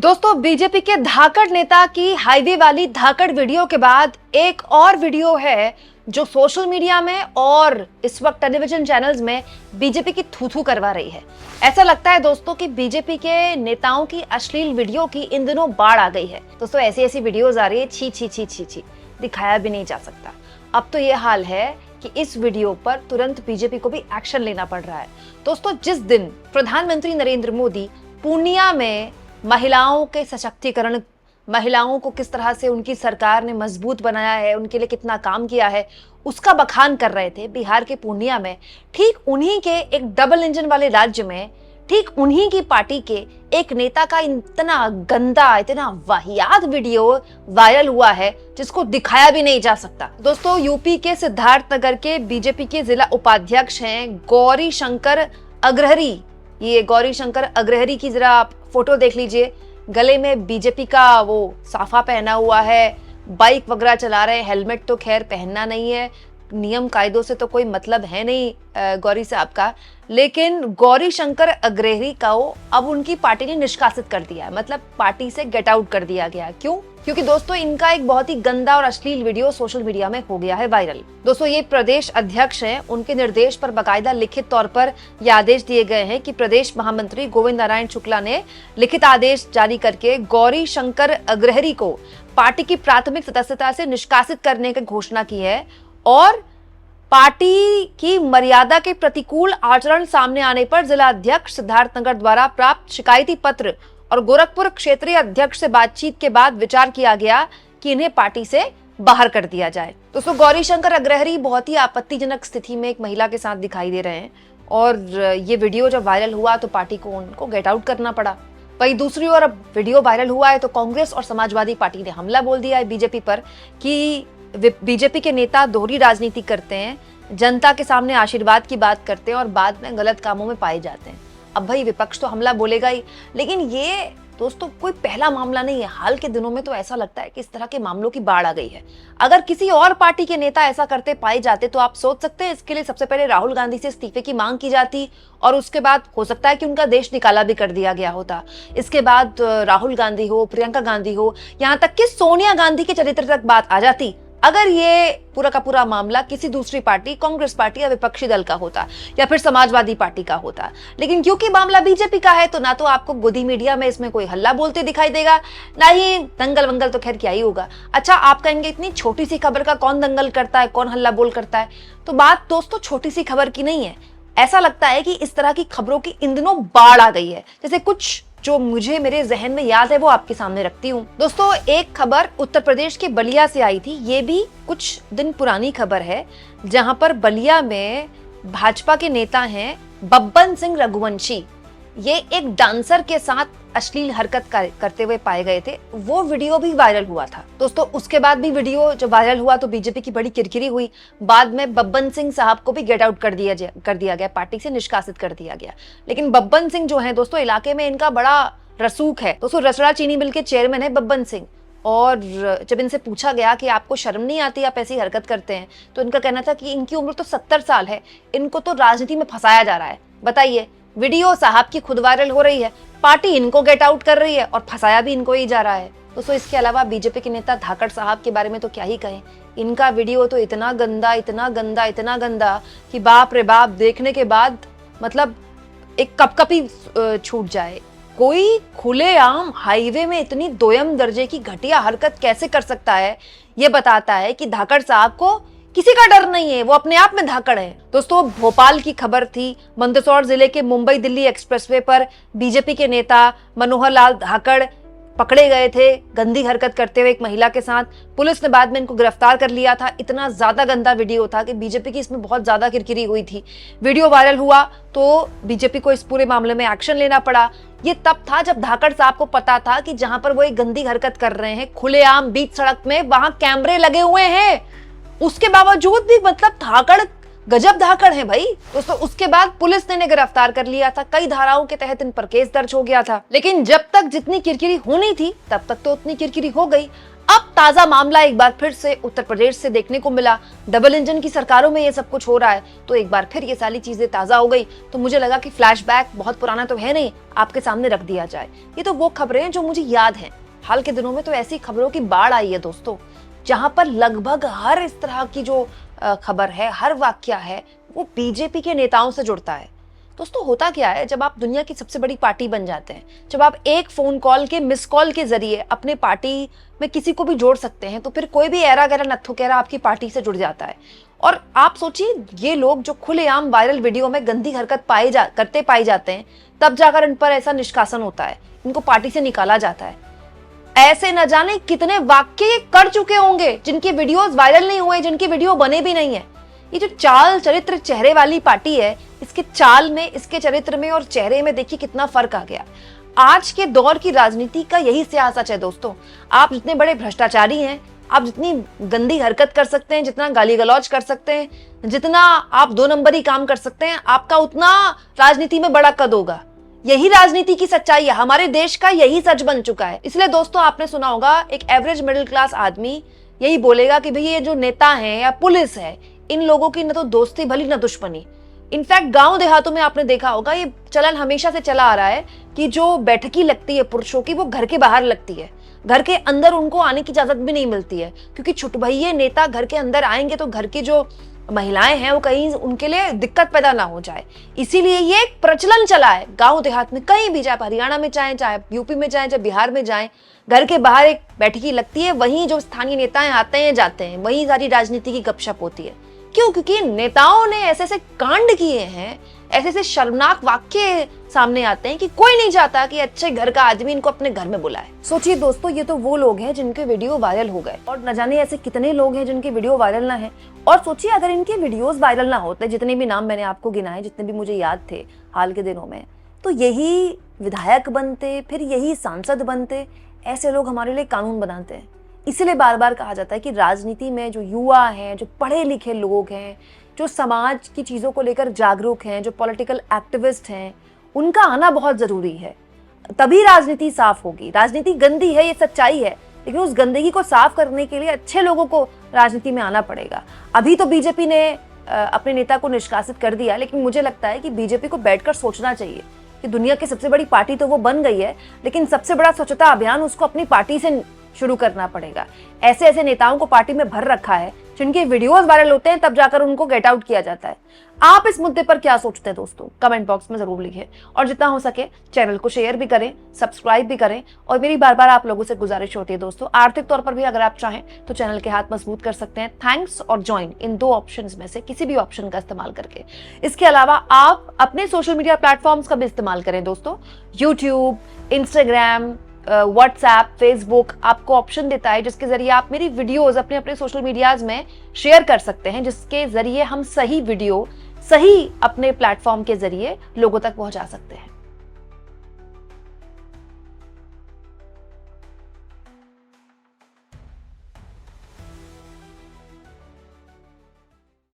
दोस्तों, बीजेपी के धाकड़ नेता की हाईवे वाली धाकड़ वीडियो के बाद एक और वीडियो है जो सोशल मीडिया में और इस वक्त टेलीविजन चैनल्स में बीजेपी की थू-थू करवा रही है। ऐसा लगता है दोस्तों कि बीजेपी के नेताओं की अश्लील वीडियो की इन दिनों बाढ़ आ गई है। दोस्तों, ऐसी वीडियोस आ रही है, छी छी छी छी छी, दिखाया भी नहीं जा सकता। अब तो ये हाल है कि इस वीडियो पर तुरंत बीजेपी को भी एक्शन लेना पड़ रहा है। दोस्तों, जिस दिन प्रधानमंत्री नरेंद्र मोदी पूर्णिया में महिलाओं के सशक्तिकरण, महिलाओं को किस तरह से उनकी सरकार ने मजबूत बनाया है, उनके लिए कितना काम किया है, उसका बखान कर रहे थे बिहार के पूर्णिया में, ठीक उन्हीं के एक डबल इंजन वाले राज्य में, ठीक उन्हीं की पार्टी के एक नेता का इतना गंदा, इतना वाहियात वीडियो वायरल हुआ है जिसको दिखाया भी नहीं जा सकता। दोस्तों, यूपी के सिद्धार्थनगर के बीजेपी के जिला उपाध्यक्ष हैं गौरी शंकर अग्रहरी। ये गौरी शंकर अग्रहरी की जरा आप फोटो देख लीजिए। गले में बीजेपी का वो साफा पहना हुआ है, बाइक वगैरह चला रहे हैं। हेलमेट तो खैर पहनना नहीं है, नियम कायदों से तो कोई मतलब है नहीं गौरी साहब का, लेकिन गौरी शंकर अग्रहरी का अब उनकी पार्टी ने निष्कासित कर दिया है, मतलब पार्टी से गेट आउट कर दिया गया। क्यों? क्योंकि दोस्तों, इनका एक बहुत ही गंदा और अश्लील वीडियो सोशल मीडिया में हो गया है वायरल। दोस्तों, ये प्रदेश अध्यक्ष हैं, उनके निर्देश पर बाकायदा लिखित तौर पर ये आदेश दिए गए हैं कि प्रदेश महामंत्री गोविंद नारायण शुक्ला ने लिखित आदेश जारी करके गौरी शंकर अग्रहरी को पार्टी की प्राथमिक सदस्यता से निष्कासित करने की घोषणा की है और पार्टी की मर्यादा के प्रतिकूल आचरण सामने आने पर जिला अध्यक्ष सिद्धार्थनगर द्वारा प्राप्त शिकायती पत्र और गोरखपुर क्षेत्रीय अध्यक्ष से बातचीत के बाद विचार किया गया कि इन्हें पार्टी से बाहर कर दिया जाए। दोस्तों, गौरी शंकर अग्रहरी बहुत ही आपत्तिजनक स्थिति में एक महिला के साथ दिखाई दे रहे हैं और ये वीडियो जब वायरल हुआ तो पार्टी को उनको गेट आउट करना पड़ा। वहीं दूसरी ओर अब वीडियो वायरल हुआ है तो कांग्रेस और समाजवादी पार्टी ने हमला बोल दिया है बीजेपी पर कि बीजेपी के नेता दोहरी राजनीति करते हैं, जनता के सामने आशीर्वाद की बात करते हैं और बाद में गलत कामों में पाए जाते हैं। अब भाई विपक्ष तो हमला बोलेगा ही, लेकिन ये दोस्तों कोई पहला मामला नहीं है। हाल के दिनों में तो ऐसा लगता है कि इस तरह के मामलों की बाढ़ आ गई है। अगर किसी और पार्टी के नेता ऐसा करते पाए जाते तो आप सोच सकते हैं इसके लिए सबसे पहले राहुल गांधी से इस्तीफे की मांग की जाती और उसके बाद हो सकता है कि उनका देश निकाला भी कर दिया गया होता। इसके बाद राहुल गांधी हो, प्रियंका गांधी हो, यहाँ तक कि सोनिया गांधी के चरित्र तक बात आ जाती अगर ये पूरा का पूरा मामला किसी दूसरी पार्टी, कांग्रेस पार्टी या विपक्षी दल का होता या फिर समाजवादी पार्टी का होता। लेकिन क्योंकि मामला बीजेपी का है तो ना तो आपको गोदी मीडिया में इसमें कोई हल्ला बोलते दिखाई देगा, ना ही दंगल वंगल तो खैर क्या ही होगा। अच्छा, आप कहेंगे इतनी छोटी सी खबर का कौन दंगल करता है, कौन हल्ला बोल करता है? तो बात दोस्तों छोटी सी खबर की नहीं है। ऐसा लगता है कि इस तरह की खबरों की इन दिनों बाढ़ आ गई है। जैसे कुछ जो मुझे मेरे जहन में याद है वो आपके सामने रखती हूँ। दोस्तों, एक खबर उत्तर प्रदेश के बलिया से आई थी। ये भी कुछ दिन पुरानी खबर है, जहां पर बलिया में भाजपा के नेता हैं बब्बन सिंह रघुवंशी, ये एक डांसर के साथ अश्लील हरकत करते हुए पाए गए थे। वो वीडियो भी वायरल हुआ था। दोस्तों, उसके बाद भी वीडियो जब वायरल हुआ तो बीजेपी की बड़ी किरकिरी हुई। बाद में बब्बन सिंह साहब को भी गेट आउट कर दिया गया, पार्टी से निष्कासित कर दिया गया। लेकिन बब्बन सिंह जो है दोस्तों, इलाके में इनका बड़ा रसूख है। दोस्तों, रसड़ा चीनी मिल के चेयरमैन है बब्बन सिंह, और जब इनसे पूछा गया कि आपको शर्म नहीं आती, आप ऐसी हरकत करते हैं, तो इनका कहना था कि इनकी उम्र तो 70 साल है, इनको तो राजनीति में फंसाया जा रहा है। बताइए, वीडियो साहब की खुद वायरल हो रही है, पार्टी इनको गेट आउट कर रही है और फंसाया भी इनको ही जा रहा है। दोस्तों, इसके अलावा बीजेपी के नेता धाकड़ साहब के बारे में तो क्या ही कहें। इनका वीडियो तो इतना गंदा, इतना गंदा, इतना गंदा कि बाप रे बाप, देखने के बाद मतलब एक कपकपी छूट जाए। कोई खुलेआम हाईवे में इतनी दोयम दर्जे की घटिया हरकत कैसे कर सकता है, ये बताता है कि धाकड़ साहब को किसी का डर नहीं है, वो अपने आप में धाकड़ है। दोस्तों, भोपाल की खबर थी। मंदसौर जिले के मुंबई दिल्ली एक्सप्रेसवे पर बीजेपी के नेता मनोहर लाल धाकड़ पकड़े गए थे गंदी हरकत करते हुए एक महिला के साथ। पुलिस ने बाद में इनको गिरफ्तार कर लिया था। इतना ज्यादा गंदा वीडियो था कि बीजेपी की इसमें बहुत ज्यादा किरकिरी हुई थी। वीडियो वायरल हुआ तो बीजेपी को इस पूरे मामले में एक्शन लेना पड़ा। ये तब था जब धाकड़ साहब को पता था कि जहां पर वो एक गंदी हरकत कर रहे हैं खुलेआम बीच सड़क में, वहां कैमरे लगे हुए हैं। उसके बावजूद भी मतलब धाकड़, गजब धाकड़ है भाई। दोस्तों, उसके बाद पुलिस ने गिरफ्तार कर लिया था। कई धाराओं के तहत इन पर केस दर्ज हो गया था। लेकिन जब तक जितनी किरकिरी होनी थी तब तक तो उतनी किरकिरी हो गई। अब ताजा मामला एक बार फिर से उत्तर प्रदेश से देखने को मिला। डबल इंजन की सरकारों में ये सब कुछ हो रहा है, तो एक बार फिर ये सारी चीजें ताजा हो गई। तो मुझे लगा कि फ्लैशबैक बहुत पुराना तो है नहीं, आपके सामने रख दिया जाए। ये तो वो खबरें हैं जो मुझे याद हैं। हाल के दिनों में तो ऐसी खबरों की बाढ़ आई है दोस्तों, जहां पर लगभग हर इस तरह की जो खबर है, हर वाक्या है, वो बीजेपी के नेताओं से जुड़ता है। दोस्तों होता क्या है, जब आप दुनिया की सबसे बड़ी पार्टी बन जाते हैं, जब आप एक फोन कॉल के मिस कॉल के जरिए अपने पार्टी में किसी को भी जोड़ सकते हैं, तो फिर कोई भी ऐरा गैरा नत्थु कैरा आपकी पार्टी से जुड़ जाता है। और आप सोचिए, ये लोग जो खुलेआम वायरल वीडियो में गंदी हरकत करते पाए जाते हैं, तब जाकर इन पर ऐसा निष्कासन होता है, इनको पार्टी से निकाला जाता है। ऐसे न जाने कितने वाक्य कर चुके होंगे जिनके वीडियोस वायरल नहीं हुए, जिनके वीडियो बने भी नहीं है। ये जो चाल चरित्र चेहरे वाली पार्टी है, इसके चाल में, इसके चरित्र में और चेहरे में देखिए कितना फर्क आ गया। आज के दौर की राजनीति का यही सियासत है दोस्तों। आप जितने बड़े भ्रष्टाचारी हैं, आप जितनी गंदी हरकत कर सकते हैं, जितना गाली गलौज कर सकते हैं, जितना आप 2 नंबरी काम कर सकते हैं, आपका उतना राजनीति में बड़ा कद होगा। यही राजनीति की सच्चाई है, हमारे देश का यही सच बन चुका है। इसलिए दोस्तों आपने सुना होगा, एक एवरेज मिडिल क्लास आदमी यही बोलेगा कि भाई ये जो नेता हैं या पुलिस है, इन लोगों की न तो दोस्ती भली न दुश्मनी। इनफैक्ट गांव देहातों में आपने देखा होगा, ये चलन हमेशा से चला आ रहा है कि जो बैठकी लगती है पुरुषों की, वो घर के बाहर लगती है, घर के अंदर उनको आने की इजाजत भी नहीं मिलती है, क्योंकि छुटभइये नेता घर के अंदर आएंगे तो घर की जो महिलाएं हैं वो कहीं उनके लिए दिक्कत पैदा ना हो जाए। इसीलिए ये एक प्रचलन चला है गांव देहात में, कहीं भी, चाहे हरियाणा में जाए, चाहे यूपी में जाए, चाहे बिहार में जाए, घर के बाहर एक बैठकी लगती है, वहीं जो स्थानीय नेताएं आते हैं जाते हैं, वहीं सारी राजनीति की गपशप होती है। क्यों? क्योंकि नेताओं ने ऐसे ऐसे कांड किए हैं, ऐसे ऐसे शर्मनाक वाक्य सामने आते हैं कि कोई नहीं चाहता कि अच्छे घर का आदमी इनको अपने घर में बुलाए। सोचिए दोस्तों, ये तो वो लोग हैं जिनके वीडियो वायरल हो गए, और न जाने ऐसे कितने लोग हैं जिनके वीडियो वायरल ना है। और सोचिए अगर इनके वीडियोस वायरल ना होते, जितने भी नाम मैंने आपको गिनाए, जितने भी मुझे याद थे हाल के दिनों में, तो यही विधायक बनते, फिर यही सांसद बनते। ऐसे लोग हमारे लिए कानून बनाते हैं। इसीलिए बार बार कहा जाता है कि राजनीति में जो युवा हैं, जो पढ़े लिखे लोग हैं, जो समाज की चीज़ों को लेकर जागरूक हैं, जो पॉलिटिकल एक्टिविस्ट हैं, उनका आना बहुत ज़रूरी है। तभी राजनीति साफ होगी। राजनीति गंदी है, ये सच्चाई है, लेकिन उस गंदगी को साफ करने के लिए अच्छे लोगों को राजनीति में आना पड़ेगा। अभी तो बीजेपी ने अपने नेता को निष्कासित कर दिया, लेकिन मुझे लगता है कि बीजेपी को बैठकर सोचना चाहिए कि दुनिया की सबसे बड़ी पार्टी तो वो बन गई है, लेकिन सबसे बड़ा स्वच्छता अभियान उसको अपनी पार्टी से शुरू करना पड़ेगा। ऐसे ऐसे नेताओं को पार्टी में भर रखा है जिनके वीडियोस वायरल होते हैं, तब जाकर उनको गेट आउट किया जाता है। आप इस मुद्दे पर क्या सोचते हैं दोस्तों? कमेंट बॉक्स में जरूर लिखें, और जितना हो सके चैनल को शेयर भी करें, सब्सक्राइब भी करें। और मेरी बार बार आप लोगों से गुजारिश होती है दोस्तों, आर्थिक तौर पर भी अगर आप चाहें तो चैनल के हाथ मजबूत कर सकते हैं, थैंक्स और ज्वाइन, इन 2 ऑप्शंस में से किसी भी ऑप्शन का इस्तेमाल करके। इसके अलावा आप अपने सोशल मीडिया प्लेटफॉर्म्स का भी इस्तेमाल करें दोस्तों। यूट्यूब, इंस्टाग्राम, व्हाट्सएप, फेसबुक आपको ऑप्शन देता है जिसके जरिए आप मेरी वीडियोस अपने अपने सोशल मीडियाज में शेयर कर सकते हैं, जिसके जरिए हम सही वीडियो सही अपने प्लेटफॉर्म के जरिए लोगों तक पहुंचा सकते हैं।